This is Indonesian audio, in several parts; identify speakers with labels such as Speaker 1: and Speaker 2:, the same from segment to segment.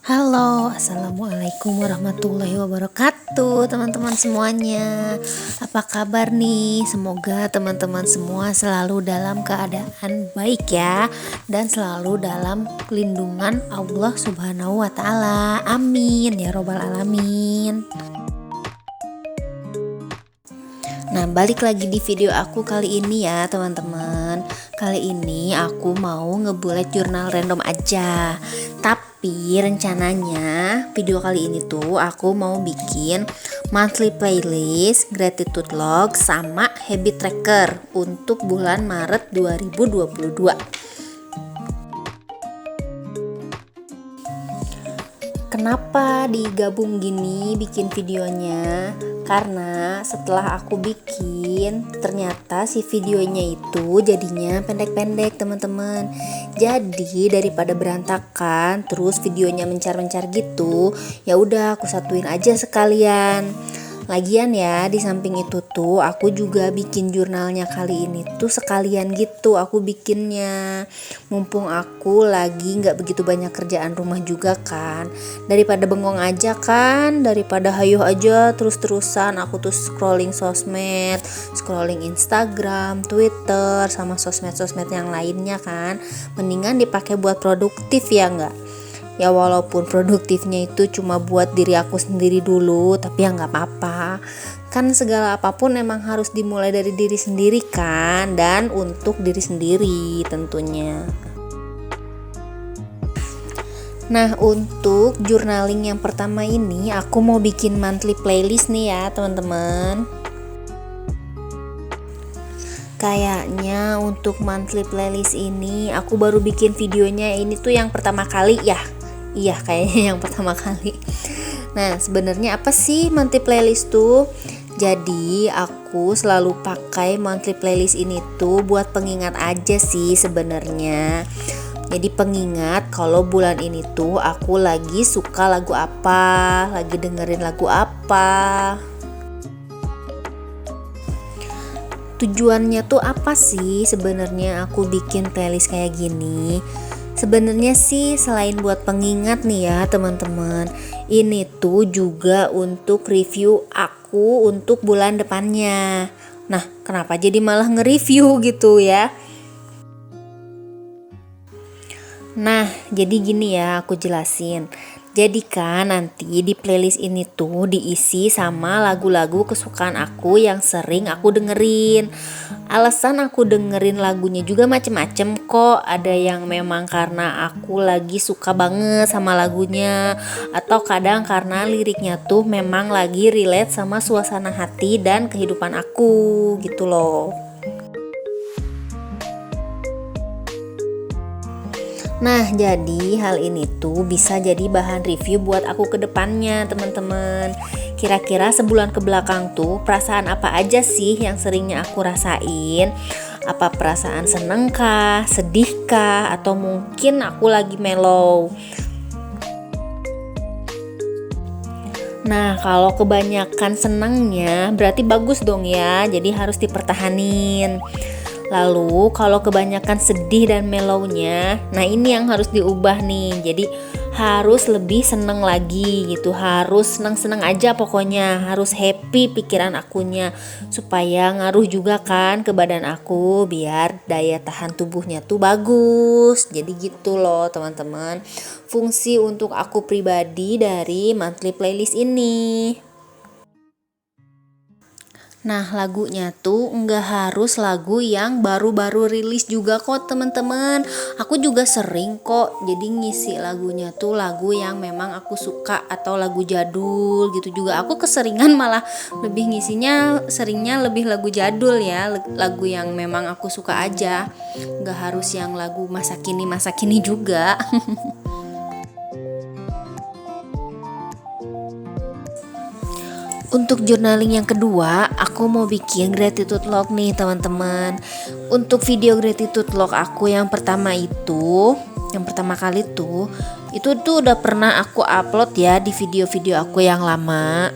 Speaker 1: Halo, assalamualaikum warahmatullahi wabarakatuh, teman-teman semuanya. Apa kabar nih? Semoga teman-teman semua selalu dalam keadaan baik ya, dan selalu dalam lindungan Allah Subhanahu wa Ta'ala. Amin ya Robbal 'Alamin. Nah, balik lagi di video aku kali ini ya teman-teman. Kali ini aku mau ngebulet jurnal random aja. Tapi rencananya video kali ini tuh aku mau bikin monthly playlist, gratitude log, sama habit tracker untuk bulan Maret 2022. Kenapa digabung gini bikin videonya? Karena setelah aku bikin, ternyata si videonya itu jadinya pendek-pendek teman-teman. Jadi daripada berantakan, terus videonya mencar-mencar gitu, ya udah aku satuin aja sekalian. Lagian ya, di samping itu tuh aku juga bikin jurnalnya kali ini tuh sekalian gitu aku bikinnya. Mumpung aku lagi gak begitu banyak kerjaan rumah juga kan. Daripada bengong aja kan, daripada hayuh aja terus-terusan aku tuh scrolling sosmed, scrolling Instagram, Twitter, sama sosmed-sosmed yang lainnya kan. Mendingan dipakai buat produktif ya enggak? Ya walaupun produktifnya itu cuma buat diri aku sendiri dulu, tapi ya nggak apa-apa. Kan segala apapun emang harus dimulai dari diri sendiri kan, dan untuk diri sendiri tentunya. Nah, untuk journaling yang pertama ini aku mau bikin monthly playlist nih ya teman-teman. Kayaknya untuk monthly playlist ini aku baru bikin videonya ini tuh yang pertama kali ya. Iya, kayaknya yang pertama kali. Nah, sebenarnya apa sih monthly playlist tuh? Jadi, aku selalu pakai monthly playlist ini tuh buat pengingat aja sih sebenarnya. Jadi pengingat kalau bulan ini tuh aku lagi suka lagu apa, lagi dengerin lagu apa. Tujuannya tuh apa sih sebenarnya aku bikin playlist kayak gini? Sebenarnya sih selain buat pengingat nih ya teman-teman, ini tuh juga untuk review aku untuk bulan depannya. Nah, kenapa jadi malah nge-review gitu ya? Nah, jadi gini ya aku jelasin. Jadi kan nanti di playlist ini tuh diisi sama lagu-lagu kesukaan aku yang sering aku dengerin. Alasan aku dengerin lagunya juga macem-macem kok. Ada yang memang karena aku lagi suka banget sama lagunya, atau kadang karena liriknya tuh memang lagi relate sama suasana hati dan kehidupan aku gitu loh. Nah, jadi hal ini tuh bisa jadi bahan review buat aku ke depannya, teman-teman. Kira-kira sebulan ke belakang tuh perasaan apa aja sih yang seringnya aku rasain? Apa perasaan seneng kah, sedih kah, atau mungkin aku lagi mellow? Nah, kalau kebanyakan senangnya berarti bagus dong ya, jadi harus dipertahanin. Lalu kalau kebanyakan sedih dan mellownya, nah ini yang harus diubah nih. Jadi harus lebih seneng lagi gitu, harus seneng-seneng aja pokoknya, harus happy pikiran akunya, supaya ngaruh juga kan ke badan aku, biar daya tahan tubuhnya tuh bagus. Jadi gitu loh teman-teman, fungsi untuk aku pribadi dari monthly playlist ini. Nah, lagunya tuh nggak harus lagu yang baru-baru rilis juga kok teman-teman. Aku juga sering kok jadi ngisi lagunya tuh lagu yang memang aku suka atau lagu jadul gitu juga. Aku keseringan malah lebih ngisinya seringnya lebih lagu jadul ya, lagu yang memang aku suka aja. Nggak harus yang lagu masa kini juga. Untuk journaling yang kedua, aku mau bikin gratitude log nih teman-teman. Untuk video gratitude log aku yang pertama kali itu tuh udah pernah aku upload ya di video-video aku yang lama.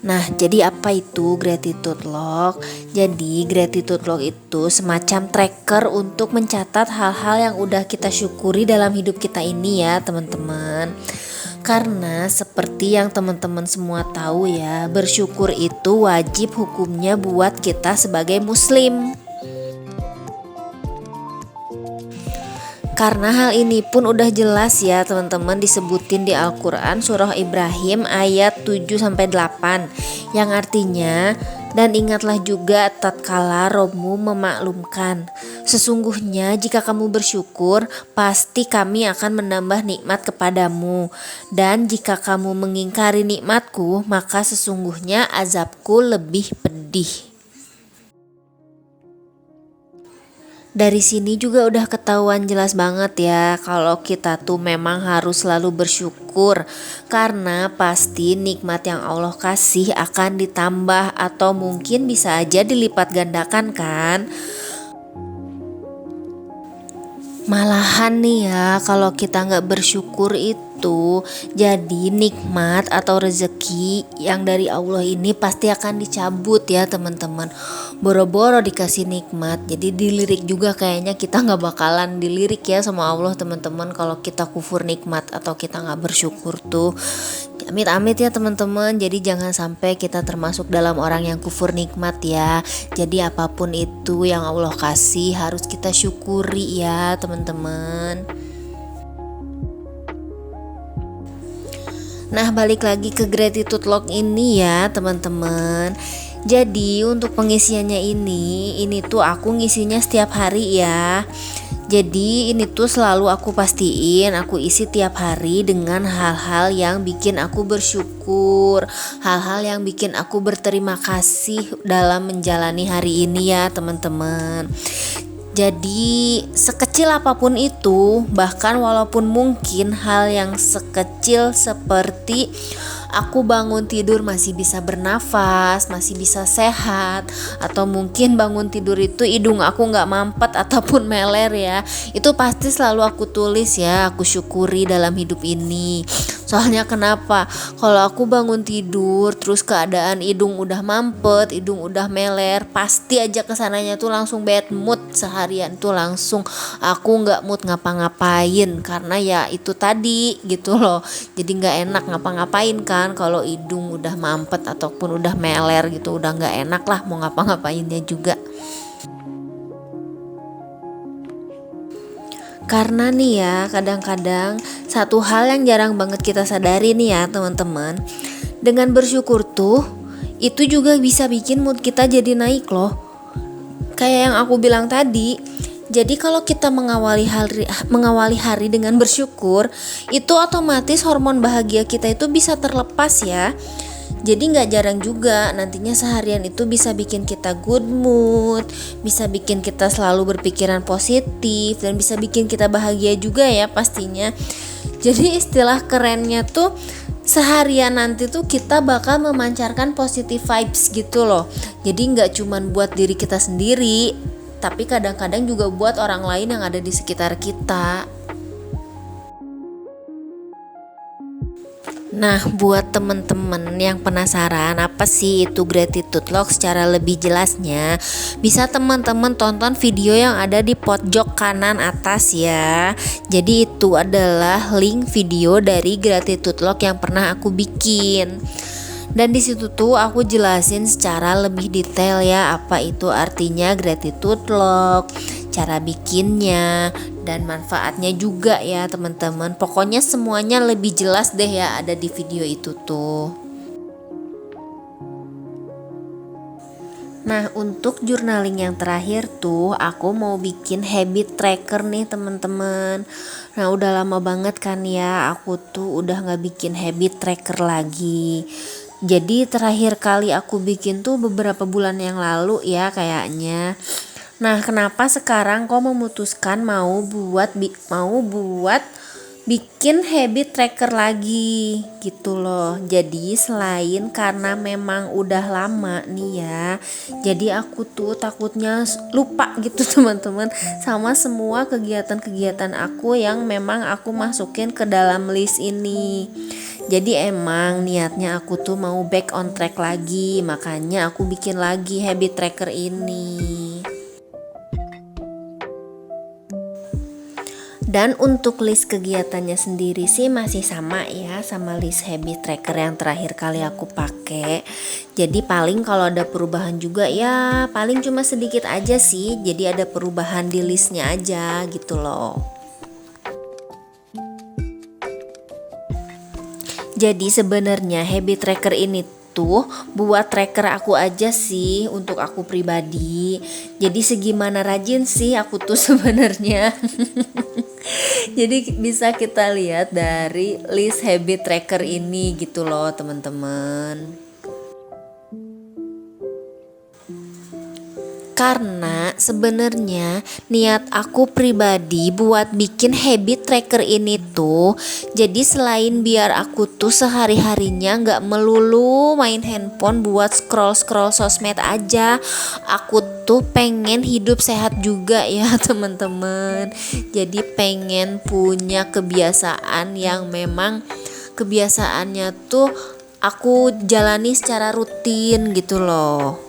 Speaker 1: Nah, jadi apa itu gratitude log? Jadi gratitude log itu semacam tracker untuk mencatat hal-hal yang udah kita syukuri dalam hidup kita ini ya teman-teman. Karena seperti yang teman-teman semua tahu ya, bersyukur itu wajib hukumnya buat kita sebagai muslim. Karena hal ini pun udah jelas ya teman-teman disebutin di Al-Quran surah Ibrahim ayat 7-8 yang artinya, dan ingatlah juga tatkala Robmu memaklumkan, sesungguhnya jika kamu bersyukur pasti kami akan menambah nikmat kepadamu, dan jika kamu mengingkari nikmatku maka sesungguhnya azabku lebih pedih. Dari sini juga udah ketahuan jelas banget ya kalau kita tuh memang harus selalu bersyukur, karena pasti nikmat yang Allah kasih akan ditambah atau mungkin bisa aja dilipat gandakan kan. Malahan nih ya, kalau kita nggak bersyukur itu jadi nikmat atau rezeki yang dari Allah ini pasti akan dicabut ya teman-teman. Boro-boro dikasih nikmat, jadi dilirik juga kayaknya kita nggak bakalan dilirik ya sama Allah teman-teman kalau kita kufur nikmat atau kita nggak bersyukur tuh. Amit-amit ya teman-teman, jadi jangan sampai kita termasuk dalam orang yang kufur nikmat ya. Jadi apapun itu yang Allah kasih harus kita syukuri ya teman-teman. Nah, balik lagi ke gratitude log ini ya teman-teman. Jadi untuk pengisiannya ini tuh aku ngisinya setiap hari ya. Jadi ini tuh selalu aku pastiin aku isi tiap hari dengan hal-hal yang bikin aku bersyukur, hal-hal yang bikin aku berterima kasih dalam menjalani hari ini ya teman-teman. Jadi sekecil apapun itu, bahkan walaupun mungkin hal yang sekecil seperti aku bangun tidur masih bisa bernafas, masih bisa sehat, atau mungkin bangun tidur itu hidung aku gak mampet ataupun meler ya, itu pasti selalu aku tulis ya, aku syukuri dalam hidup ini. Soalnya kenapa? Kalau aku bangun tidur terus keadaan hidung udah mampet, hidung udah meler, pasti aja kesananya tuh langsung bad mood, seharian tuh langsung aku gak mood ngapa-ngapain, karena ya itu tadi gitu loh. Jadi gak enak ngapa-ngapain kan kalau hidung udah mampet ataupun udah meler gitu, udah gak enak lah mau ngapa-ngapainnya juga. Karena nih ya, kadang-kadang satu hal yang jarang banget kita sadari nih ya teman-teman, dengan bersyukur tuh itu juga bisa bikin mood kita jadi naik loh. Kayak yang aku bilang tadi, jadi kalau kita mengawali hari dengan bersyukur, itu otomatis hormon bahagia kita itu bisa terlepas ya. Jadi gak jarang juga nantinya seharian itu bisa bikin kita good mood, bisa bikin kita selalu berpikiran positif, dan bisa bikin kita bahagia juga ya pastinya. Jadi istilah kerennya tuh seharian nanti tuh kita bakal memancarkan positive vibes gitu loh. Jadi gak cuman buat diri kita sendiri, tapi kadang-kadang juga buat orang lain yang ada di sekitar kita. Nah, buat temen-temen yang penasaran apa sih itu gratitude log secara lebih jelasnya, bisa teman-teman tonton video yang ada di pojok kanan atas ya. Jadi itu adalah link video dari gratitude log yang pernah aku bikin. Dan di situ tuh aku jelasin secara lebih detail ya apa itu artinya gratitude log, cara bikinnya, dan manfaatnya juga ya teman-teman. Pokoknya semuanya lebih jelas deh ya ada di video itu tuh. Nah, untuk journaling yang terakhir tuh aku mau bikin habit tracker nih teman-teman. Nah, udah lama banget kan ya aku tuh udah gak bikin habit tracker lagi. Jadi terakhir kali aku bikin tuh beberapa bulan yang lalu ya kayaknya. Nah, kenapa sekarang kok memutuskan mau buat bikin habit tracker lagi gitu loh. Jadi selain karena memang udah lama nih ya, jadi aku tuh takutnya lupa gitu teman-teman sama semua kegiatan-kegiatan aku yang memang aku masukin ke dalam list ini. Jadi emang niatnya aku tuh mau back on track lagi, makanya aku bikin lagi habit tracker ini. Dan untuk list kegiatannya sendiri sih masih sama ya, sama list habit tracker yang terakhir kali aku pakai. Jadi paling kalau ada perubahan juga ya paling cuma sedikit aja sih. Jadi ada perubahan di listnya aja gitu loh. Jadi sebenarnya habit tracker ini tuh buat tracker aku aja sih, untuk aku pribadi. Jadi segimana rajin sih aku tuh sebenarnya. Jadi bisa kita lihat dari list habit tracker ini gitu loh teman-teman. Karena sebenarnya niat aku pribadi buat bikin habit tracker ini tuh, jadi selain biar aku tuh sehari-harinya gak melulu main handphone buat scroll-scroll sosmed aja, aku tuh pengen hidup sehat juga ya teman-teman. Jadi pengen punya kebiasaan yang memang kebiasaannya tuh aku jalani secara rutin gitu loh.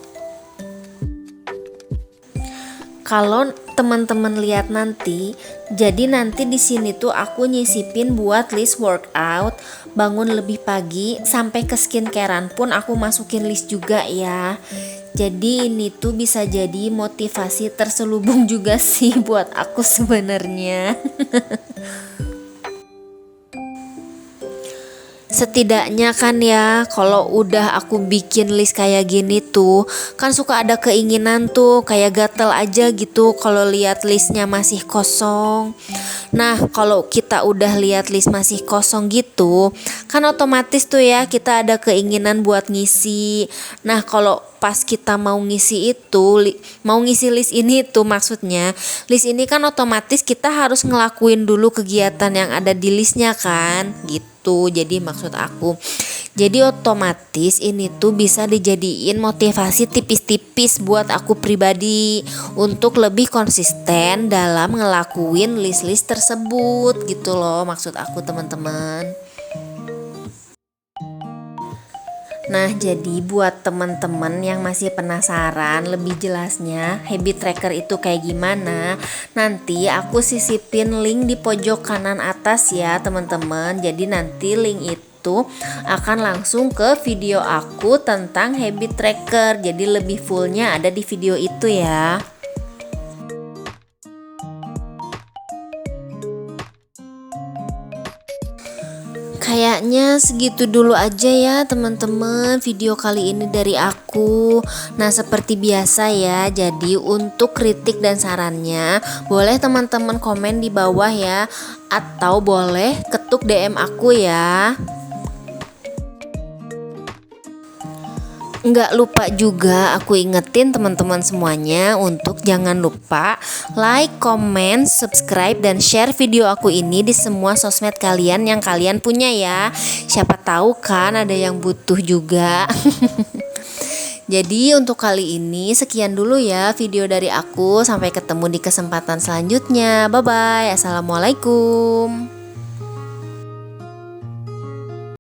Speaker 1: Kalau teman-teman lihat nanti, jadi nanti di sini tuh aku nyisipin buat list workout, bangun lebih pagi sampai ke skincarean pun aku masukin list juga ya. Jadi ini tuh bisa jadi motivasi terselubung juga sih buat aku sebenarnya. Setidaknya kan ya, kalau udah aku bikin list kayak gini tuh kan suka ada keinginan tuh kayak gatel aja gitu kalau lihat listnya masih kosong. Nah kalau kita udah lihat list masih kosong gitu kan otomatis tuh ya kita ada keinginan buat ngisi. Nah kalau pas kita mau ngisi itu, mau ngisi list ini tuh maksudnya list ini kan otomatis kita harus ngelakuin dulu kegiatan yang ada di listnya kan gitu. Jadi maksud aku, jadi otomatis ini tuh bisa dijadiin motivasi tipis-tipis buat aku pribadi untuk lebih konsisten dalam ngelakuin list-list tersebut gitu loh maksud aku teman-teman. Nah jadi buat teman-teman yang masih penasaran lebih jelasnya habit tracker itu kayak gimana, nanti aku sisipin link di pojok kanan atas ya teman-teman. Jadi nanti link itu akan langsung ke video aku tentang habit tracker. Jadi lebih fullnya ada di video itu ya. Kayaknya segitu dulu aja ya teman-teman video kali ini dari aku. Nah seperti biasa ya, jadi untuk kritik dan sarannya boleh teman-teman komen di bawah ya, atau boleh ketuk DM aku ya. Nggak lupa juga aku ingetin teman-teman semuanya untuk jangan lupa like, comment, subscribe, dan share video aku ini di semua sosmed kalian yang kalian punya ya. Siapa tahu kan ada yang butuh juga. Jadi untuk kali ini sekian dulu ya video dari aku. Sampai ketemu di kesempatan selanjutnya. Bye bye. Assalamualaikum.